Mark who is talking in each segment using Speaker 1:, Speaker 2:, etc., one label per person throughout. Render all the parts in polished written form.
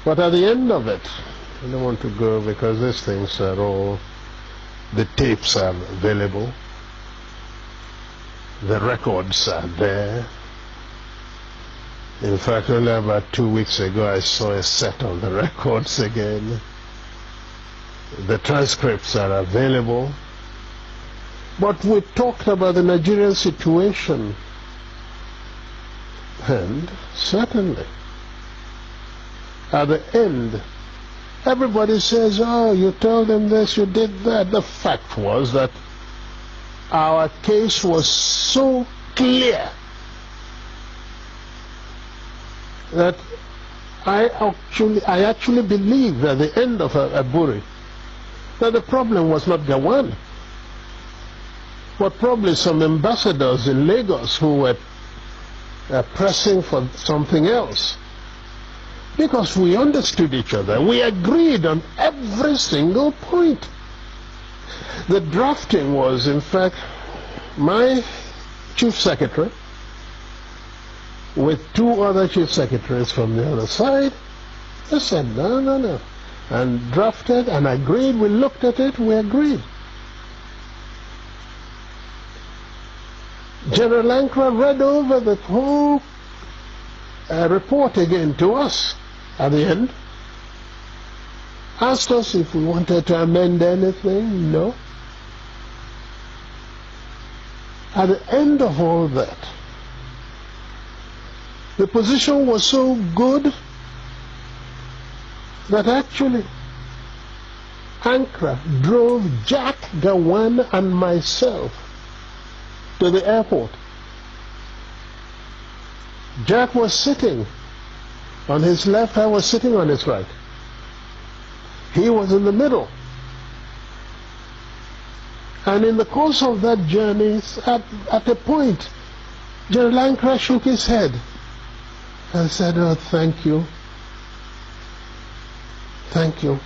Speaker 1: But at the end of it, I don't want to go because these things are all, the tapes are available, the records are there. In fact, only about 2 weeks ago I saw a set of the records again. The transcripts are available. But we talked about the Nigerian situation, and certainly at the end everybody says, oh, you told them this, you did that. The fact was that our case was so clear that I actually believed at the end of Aburi that the problem was not Gawan, but probably some ambassadors in Lagos who were pressing for something else. Because we understood each other. We agreed on every single point. The drafting was, in fact, my chief secretary with 2 other chief secretaries from the other side. They said, no, no, no. And drafted and agreed. We looked at it, we agreed. General Ankara read over the whole report again to us at the end. Asked us if we wanted to amend anything. No. At the end of all that, the position was so good that actually Ankara drove Jack, Gawan and myself to the airport. Jack was sitting on his left, I was sitting on his right. He was in the middle. And in the course of that journey, at a point, General Ankara shook his head and said, oh, thank you. Thank you.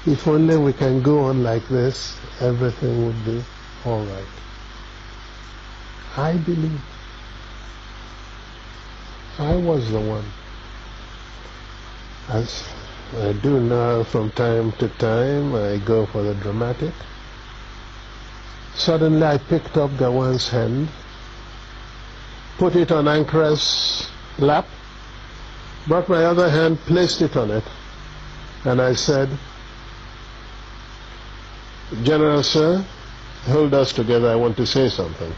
Speaker 1: If only we can go on like this, everything would be all right. I believe I was the one. As I do now from time to time, I go for the dramatic. Suddenly I picked up Gawan's hand, put it on Ankara's lap, brought my other hand, placed it on it, and I said, General Sir, hold us together, I want to say something.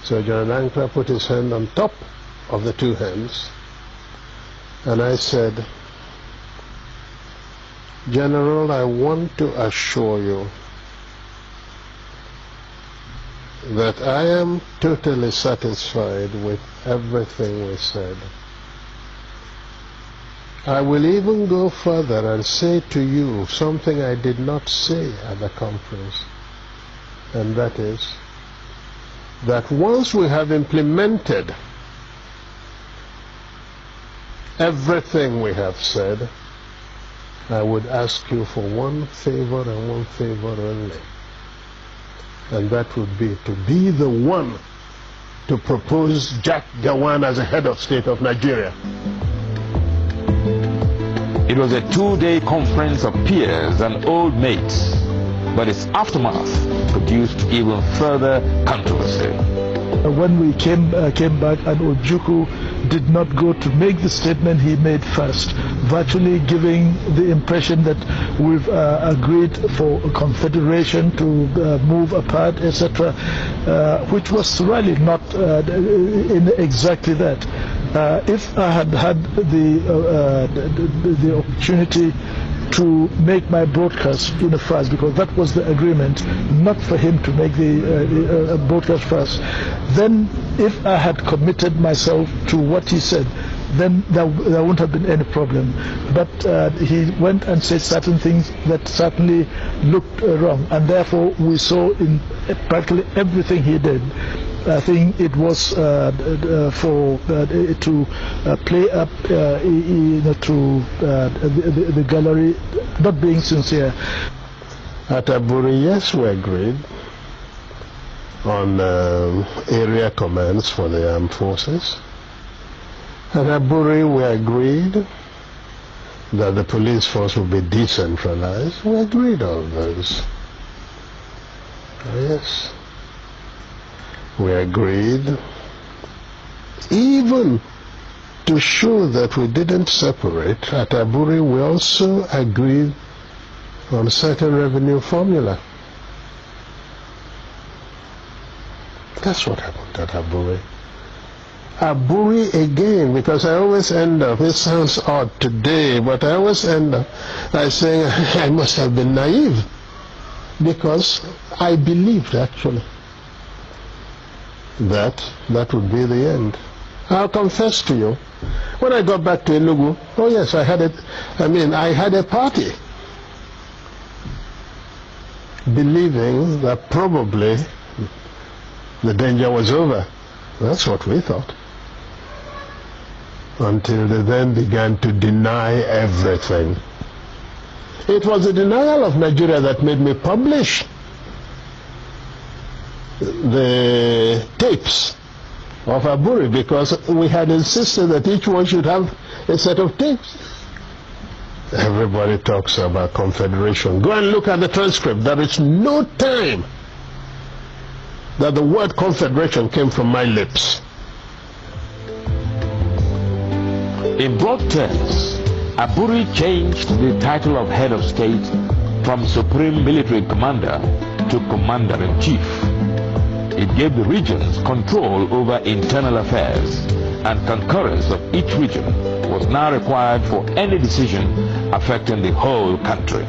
Speaker 1: So General Ankara put his hand on top of the 2 hands, and I said, General, I want to assure you that I am totally satisfied with everything we said. I will even go further and say to you something I did not say at the conference, and that is that once we have implemented everything we have said, I would ask you for one favor and one favor only, and that would be to be the one to propose Jack Gawan as a head of state of Nigeria.
Speaker 2: It was a 2-day conference of peers and old mates, but its aftermath produced even further controversy.
Speaker 3: When we came back and Ojukwu did not go to make the statement he made first, virtually giving the impression that we've agreed for a confederation to move apart, etc., which was really not in exactly that. If I had had the opportunity to make my broadcast in the first, because that was the agreement, not for him to make the broadcast first, then if I had committed myself to what he said, then there wouldn't have been any problem. But he went and said certain things that certainly looked wrong, and therefore we saw in practically everything he did, I think it was for to play up to the gallery, not being sincere.
Speaker 1: At Aburi, yes, we agreed on area commands for the armed forces. At Aburi, we agreed that the police force would be decentralized. We agreed on those. Yes. We agreed even to show that we didn't separate. At Aburi, we also agreed on a certain revenue formula. That's what happened at Aburi. Aburi again, because I always end up, it sounds odd today, but I always end up by saying I must have been naive, because I believed actually that would be the end. I'll confess to you, when I got back to Enugu, oh yes, I had a party, believing that probably the danger was over. That's what we thought. Until they then began to deny everything. It was the denial of Nigeria that made me publish the tapes of Aburi, because we had insisted that each one should have a set of tapes. Everybody talks about confederation. Go and look at the transcript. There is no time that the word confederation came from my lips.
Speaker 2: In broad terms, Aburi changed the title of head of state from Supreme Military Commander to Commander-in-Chief. It gave the regions control over internal affairs, and concurrence of each region was now required for any decision affecting the whole country.